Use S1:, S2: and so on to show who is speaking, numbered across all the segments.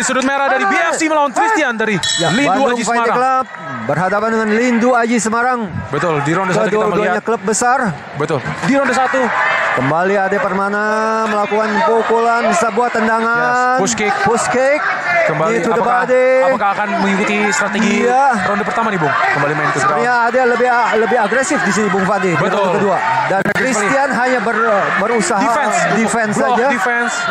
S1: sudut merah dari BFC melawan Christian dari Lindu Aji Semarang.
S2: Club berhadapan dengan Lindu Aji Semarang.
S1: Betul, di ronde 1 kita melihat
S2: klub besar.
S1: Betul, di ronde 1
S2: kembali Ade Permana melakukan pukulan sebuah tendangan. Push kick.
S1: Kembali apakah akan mengikuti strategi ronde pertama nih, Bung? Kembali main ke ground.
S2: Ya, Ade lebih agresif di sini, Bung Fadli.
S1: Betul.
S2: Ronde kedua. Dan Christian hanya berusaha defense saja.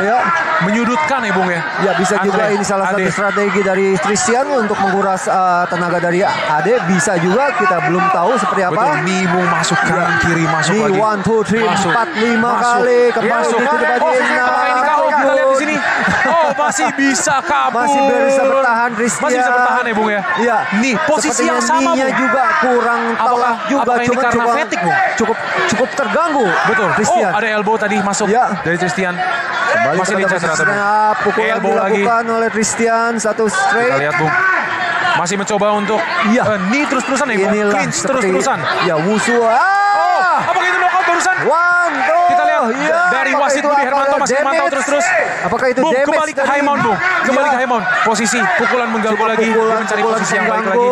S2: Ya.
S1: Menyudutkan ya, Bung ya.
S2: Ya, bisa juga ini salah satu strategi dari Christian untuk menguras tenaga dari Ade. Bisa juga, kita belum tahu seperti apa.
S1: Betul, nih Bung masuk kanan kiri masuk lagi.
S2: 1, 2, 3, 4, 5 kali kembali ke depan.
S1: Kita lihat di sini. Oh, masih bisa kabur.
S2: Masih bisa bertahan Christian.
S1: Masih bisa bertahan ya, Bung ya.
S2: Iya.
S1: Nih, posisi yang sama, Bung.
S2: Juga kurang telak juga, cukup terganggu.
S1: Betul.
S2: Christian.
S1: Oh, ada elbow tadi masuk dari Christian.
S2: Kembali
S1: masih lincah
S2: pukulan
S1: elbow
S2: dilakukan oleh Christian, satu straight.
S1: Kita lihat, Bung. Masih mencoba untuk knee terus-terusan ya, Bung. Clinch terus-terusan.
S2: Ya, Wusu.
S1: Apakah itu knockout barusan? Kita lihat dari wasit Budi Hermanto masih memantau terus-terus.
S2: Apakah itu
S1: Bung, kembali ke high mount, Bung. Kembali ke high mount. Posisi pukulan mengganggu lagi. Dia mencari posisi yang baik lagi.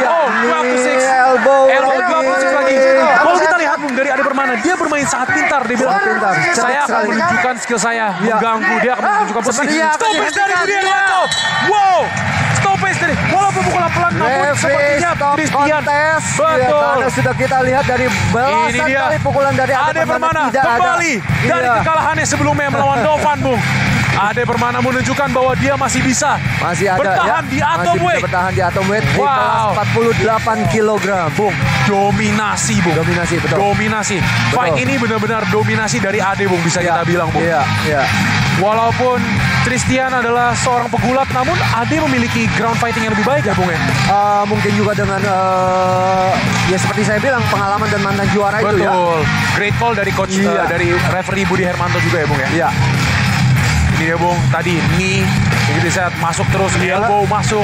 S1: Oh, 12-6. Elbow 12-6 lagi. Kalau kita lihat, Bung, dari Ade Permana, dia bermain sangat pintar. Dia bilang, saya akan menunjukkan skill saya. Mengganggu, dia akan menunjukkan posisi. Stoppage dari Budi Hermanto. Wow. Stoppage dari, walaupun pukulan pelan, namun sepertinya Christian. Betul.
S2: Sudah kita lihat dari belasan kali pukulan dari
S1: Ade Permana kembali dari kekalahannya sebelumnya melawan Dovan, Bung. Ade Permana menunjukkan bahwa dia masih bisa bertahan di atomweight.
S2: Bertahan di atomweight di kelas 48 kg, Bung.
S1: Dominasi, Bung.
S2: Dominasi, betul.
S1: Dominasi. Fight ini benar-benar dominasi dari Ade, Bung, bisa kita bilang, Bung.
S2: Iya.
S1: Walaupun Christian adalah seorang pegulat, namun Ade memiliki ground fighting yang lebih baik ya, Bung ya.
S2: Mungkin juga dengan ya seperti saya bilang, pengalaman dan mantan juara.
S1: Betul.
S2: Itu ya.
S1: Great call dari coach dari referee Budi Hermanto juga ya, Bung ya.
S2: Iya.
S1: Ini ya, Bung, tadi knee begitu saya masuk terus, elbow masuk,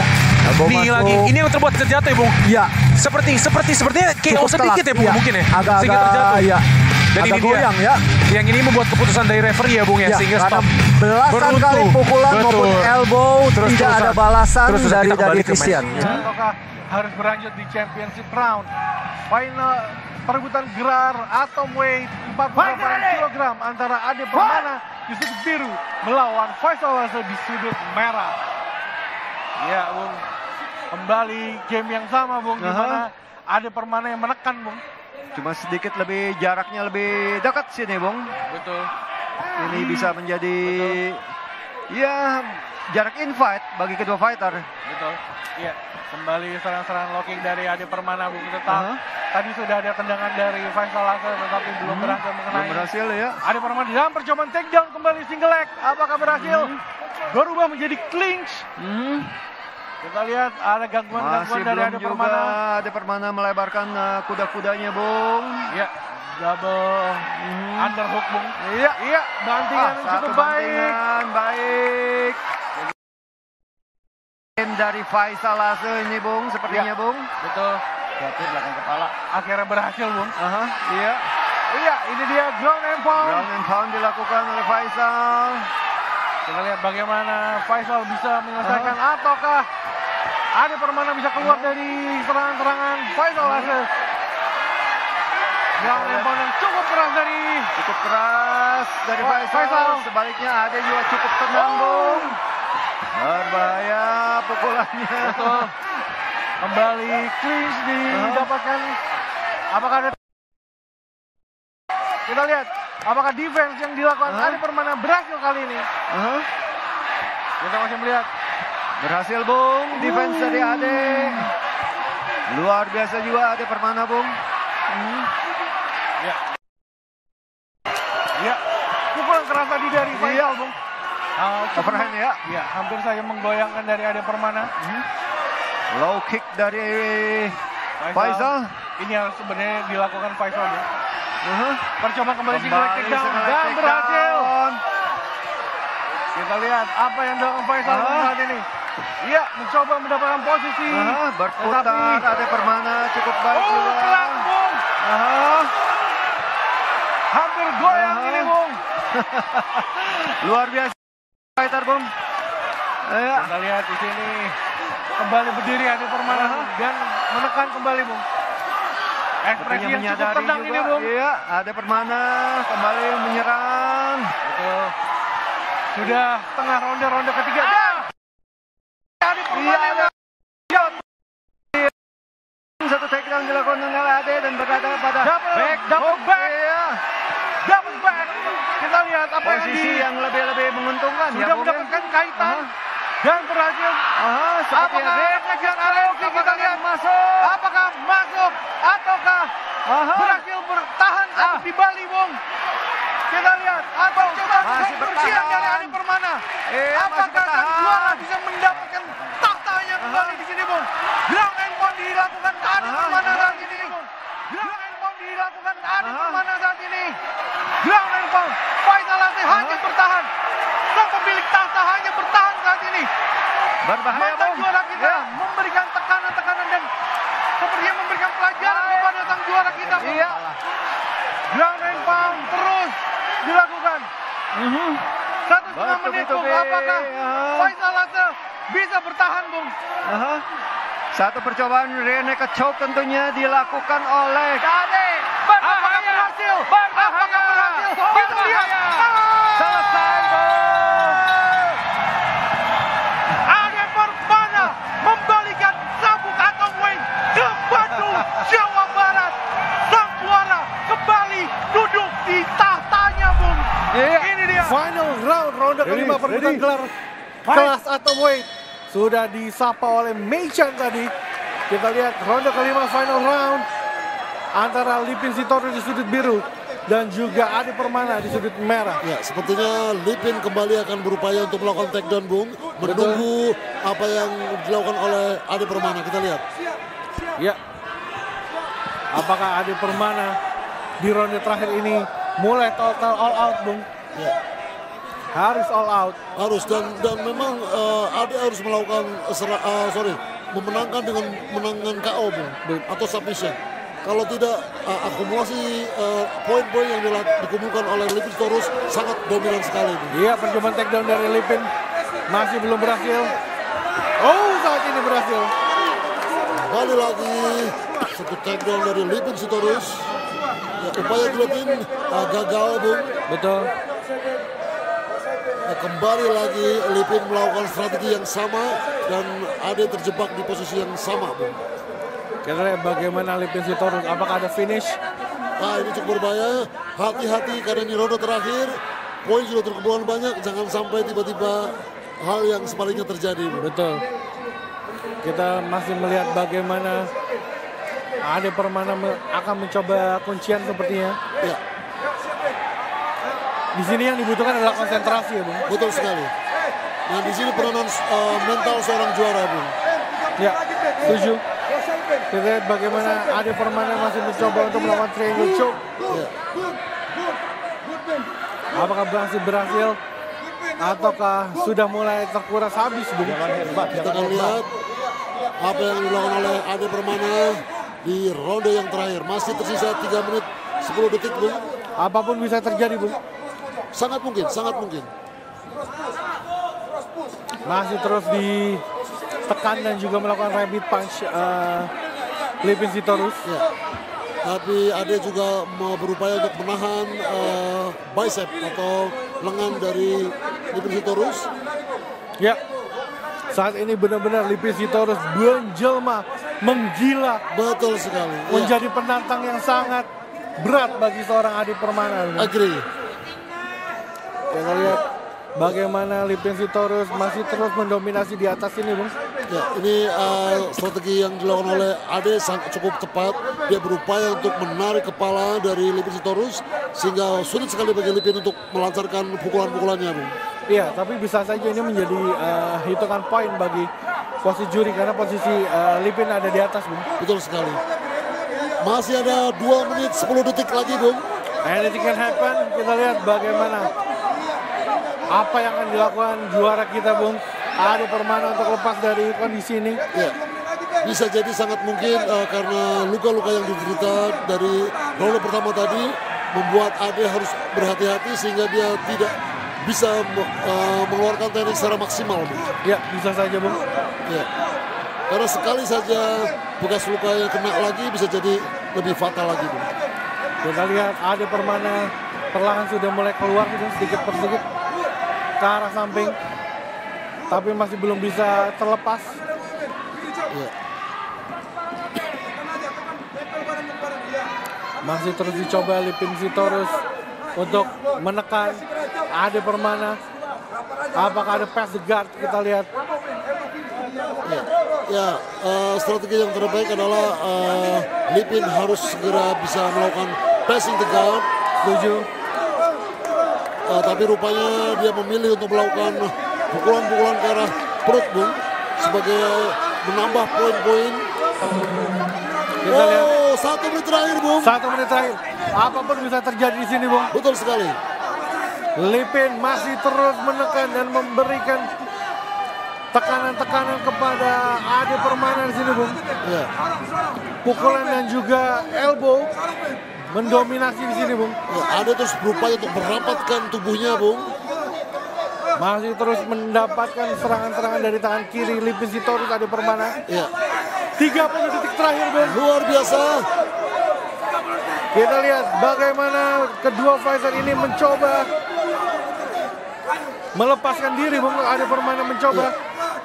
S1: knee lagi. Ini yang terbuat terjatuh ya, Bung.
S2: Iya.
S1: Sepertinya KO sedikit ya, Bung, mungkin ya.
S2: Sehingga terjatuh. Iya.
S1: Dan
S2: agak
S1: ini
S2: goyang,
S1: dia. Yang ini membuat keputusan dari referee ya, Bung ya, sehingga stop.
S2: Belasan kali pukulan maupun elbow tidak ada balasan dari Christian.
S3: Apakah harus berlanjut di championship round? Final perebutan gelar atomweight 48 kg antara Ade Permana di sudut biru melawan Faisal Lasso di sudut merah. Ya, Bung. Kembali game yang sama, Bung, di mana Ade Permana yang menekan, Bung.
S2: Cuma sedikit jaraknya lebih dekat sini, Bung.
S1: Betul.
S2: Ini bisa menjadi jarak infight bagi kedua fighter.
S3: Betul. Iya. Kembali serang-serang locking dari Ade Permana, Bung. Tetap tadi sudah ada tendangan dari Faisal Lasso tetapi belum berhasil mengenai.
S2: Belum berhasil ya.
S3: Ade Permana dalam percobaan takedown kembali single leg. Apakah berhasil? Berubah menjadi clinch. Kita lihat ada gangguan-gangguan dari Ade Permana.
S2: Ade Permana melebarkan kuda-kudanya, Bung.
S3: Ya, double underhook, Bung. Iya, bantingan yang cukup baik.
S2: Dari Faisal Lasso ini, Bung, sepertinya, Bung.
S3: Betul.
S2: Jatuh belakang kepala.
S3: Akhirnya berhasil, Bung.
S2: Iya.
S3: Iya, ini dia ground and pound.
S2: Ground and pound dilakukan oleh Faisal.
S3: Kita lihat bagaimana Faisal bisa menyelesaikan ataukah Ade Permana bisa keluar dari serangan-serangan Faisal Lasso. Ground and pound yang cukup keras dari Faisal. Sebaliknya Ade juga cukup tenang, Bung. Berbahaya pukulannya. Betul. Kembali clinch didapatkan. Apakah ada? Kita lihat apakah defense yang dilakukan Ade Permana berhasil kali ini. Kita masih melihat.
S2: Berhasil, Bung. Defense dari Ade. Luar biasa juga Ade Permana, Bung.
S3: Ya. Pukulan keras tadi dari Faisal, Bung.
S2: Overhand ya.
S3: Ya, hampir saja menggoyangkan dari Ade Permana.
S2: Low kick dari Faisal.
S3: Ini yang sebenarnya dilakukan Faisal, Bung. Percobaan kembali single leg takedown dan berhasil. Kita lihat apa yang dilakukan Faisal saat ini. Iya, mencoba mendapatkan posisi.
S2: Berputar Ade Permana cukup baik juga.
S3: Keras, Bung. Hampir goyang ini, Bung.
S2: Luar biasa fighter, Bung.
S3: Kita lihat di sini kembali berdiri Ade Permana dan menekan kembali, Bung. Ekspresi yang cukup tenang ini, Bung.
S2: Iya, Ade Permana kembali menyerang.
S3: Betul. Sudah tengah ronde ketiga. Ade Permana.
S2: Satu takedown dilakukan oleh Ade dan berkata pada
S3: double back.
S2: Iya.
S3: Double back. Kita lihat apa
S2: Posisi yang lebih menguntungkan.
S3: Sudah mendapatkan kaitan dan berhasil. Apakah ngejar Aleoki? Kita lihat
S2: masuk.
S3: Apakah masuk ataukah berhasil bertahan di Bali, Bung? Kita lihat atau coba
S2: masih
S3: bersiap dari Ade Permana. Apakah sang juara bisa mendapatkan tahtanya kembali di sini, Bung? Ground and pound dilakukan Ade Permana saat ini, Bung. Ground and pound dilakukan Ade Permana saat ini. Ground and pound. Faisal Latif hanya bertahan. Sang pemilik tahta hanya bertahan saat ini.
S2: Berbahaya,
S3: Mantan
S2: Bung.
S3: juara kita memberikan tekanan dan sepertinya memberikan pelajaran kepada sang juara kita, Bung.
S2: Iya.
S3: Ground and pound terus dilakukan. 1,5 menit, Bung. Apakah Faisal Latif bisa bertahan, Bung?
S2: Satu percobaan rear naked choke tentunya dilakukan oleh
S3: Ade. Apakah berhasil? Apakah berhasil? Kita lihat.
S2: selesai,
S3: Ade Permana membalikan sabuk atomweight ke Bandung, Jawa Barat. Sang juara kembali duduk di tahtanya, Bung. Ini dia. Final round, ronde kelima perebutan gelar kelas atomweight. Sudah disapa oleh Mei Chan tadi. Kita lihat ronde kelima final round antara Lipin Sitoris di sudut biru dan juga Ade Permana di sudut merah.
S4: Ya, sepertinya Lipin kembali akan berupaya untuk melakukan takedown, Bung. Menunggu apa yang dilakukan oleh Ade Permana. Kita lihat.
S3: Ya. Apakah Ade Permana di ronde terakhir ini mulai total all out, Bung?
S4: Ya.
S3: Harus all out.
S4: Harus dan memang Ade harus melakukan memenangkan dengan menangan KO, Bung, atau submission. Kalau tidak akumulasi poin-poin yang dikumpulkan oleh Lipin Sitoris sangat dominan sekali, Bung.
S3: Iya, percobaan takedown dari Lipin masih belum berhasil. Oh, saat ini berhasil.
S4: Kembali lagi satu takedown dari Lipin Sitoris. Ya, upaya Lipin gagal, Bung.
S3: Betul.
S4: Kembali lagi Lipin melakukan strategi yang sama dan Ade terjebak di posisi yang sama, Bung.
S3: Kita lihat bagaimana Lipin Sitoris. Apakah ada finish?
S4: Nah, ini cukup berbahaya. Hati-hati karena ini ronde terakhir. Poin sudah terkumpulkan banyak. Jangan sampai tiba-tiba hal yang sebaliknya terjadi, Bung.
S3: Betul. Kita masih melihat bagaimana Ade Permana akan mencoba kuncian sepertinya.
S4: Ya,
S3: Di sini yang dibutuhkan adalah konsentrasi, ya, Bung.
S4: betul sekali. Nah, di sini peranan mental seorang juara, Bung.
S3: Ya, setuju. Kita lihat bagaimana Ade Permana masih mencoba untuk melakukan triangle choke.
S4: Ya.
S3: Apakah berhasil ataukah sudah mulai terkuras habis, Bung?
S4: Kita akan lihat apa yang dilakukan oleh Ade Permana di ronde yang terakhir. Masih tersisa 3 menit 10 detik, Bung.
S3: Apapun bisa terjadi, Bung.
S4: Sangat mungkin, sangat mungkin.
S3: Masih terus ditekan dan juga melakukan rabbit punch Lipin Sitoris.
S4: Ya. Tapi Ade juga mau berupaya untuk menahan bicep atau lengan dari Lipin Sitoris.
S3: Ya, saat ini benar-benar Lipin Sitoris menjelma, menggila,
S4: Betul sekali.
S3: menjadi penantang yang sangat berat bagi seorang Ade Permana.
S4: Agree.
S3: Kita lihat bagaimana Lipin Sitoris masih terus mendominasi di atas ini, Bung.
S4: Ya, ini strategi yang dilakukan oleh Ade cukup tepat. Dia berupaya untuk menarik kepala dari Lipin Sitoris sehingga sulit sekali bagi Lipin untuk melancarkan pukulan-pukulannya, Bung.
S3: Iya, tapi bisa saja ini menjadi hitungan poin bagi posisi juri karena posisi Lipin ada di atas, Bung.
S4: Betul sekali. Masih ada 2 menit 10 detik lagi, Bung.
S3: Anything can happen. Kita lihat bagaimana apa yang akan dilakukan juara kita, Bung, Ade Permana, untuk lepas dari kondisi ini.
S4: Ya, bisa jadi sangat mungkin karena luka-luka yang diderita dari ronde pertama tadi membuat Ade harus berhati-hati sehingga dia tidak bisa mengeluarkan teknik secara maksimal, Bung.
S3: Ya, bisa saja, Bung.
S4: Ya. Karena sekali saja bekas luka yang kena lagi bisa jadi lebih fatal lagi, Bung.
S3: Kita lihat Ade Permana perlahan sudah mulai keluar gitu, sedikit persegit ke arah samping. Tapi masih belum bisa terlepas.
S4: Ya.
S3: Masih terus dicoba Lipin Sitorus untuk menekan Ade Permana. Apakah ada pass the guard? Kita lihat.
S4: Ya, strategi yang terbaik adalah Lipin harus segera bisa melakukan passing the guard.
S3: Setuju.
S4: Tapi rupanya dia memilih untuk melakukan pukulan-pukulan ke arah perut, Bung, sebagai menambah poin-poin.
S3: Kita lihat.
S4: 1 menit terakhir, Bung.
S3: 1 menit terakhir. Apapun bisa terjadi di sini, Bung.
S4: Betul sekali.
S3: Lipin masih terus menekan dan memberikan tekanan-tekanan kepada Ade Permana di sini, Bung.
S4: Ya.
S3: Pukulan dan juga elbow mendominasi di sini, Bung.
S4: Ya, ada terus berupaya untuk merapatkan tubuhnya, Bung.
S3: Masih terus mendapatkan serangan-serangan dari tangan kiri Lipin Sitorus Ade Permana.
S4: Ya.
S3: 30 detik terakhir, Bung.
S4: Luar biasa.
S3: Kita lihat bagaimana kedua fighter ini mencoba melepaskan diri, Bung. Ade Permana mencoba,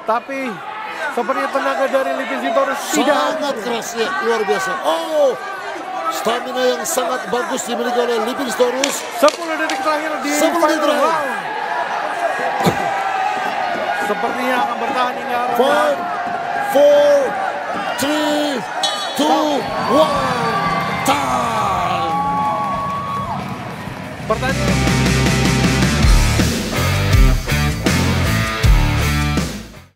S3: tapi sepertinya tenaga dari Lipin Sitorus tidak
S4: Sangat keras, ya, luar biasa. Oh, stamina yang sangat bagus dimiliki oleh Lipin Sitorus.
S3: 10 detik terakhir di
S4: 10 detik
S3: final
S4: terakhir.
S3: round. Sepertinya akan bertahan hingga
S4: 5, 4, 3, 2, 1, time.
S3: pertandingan.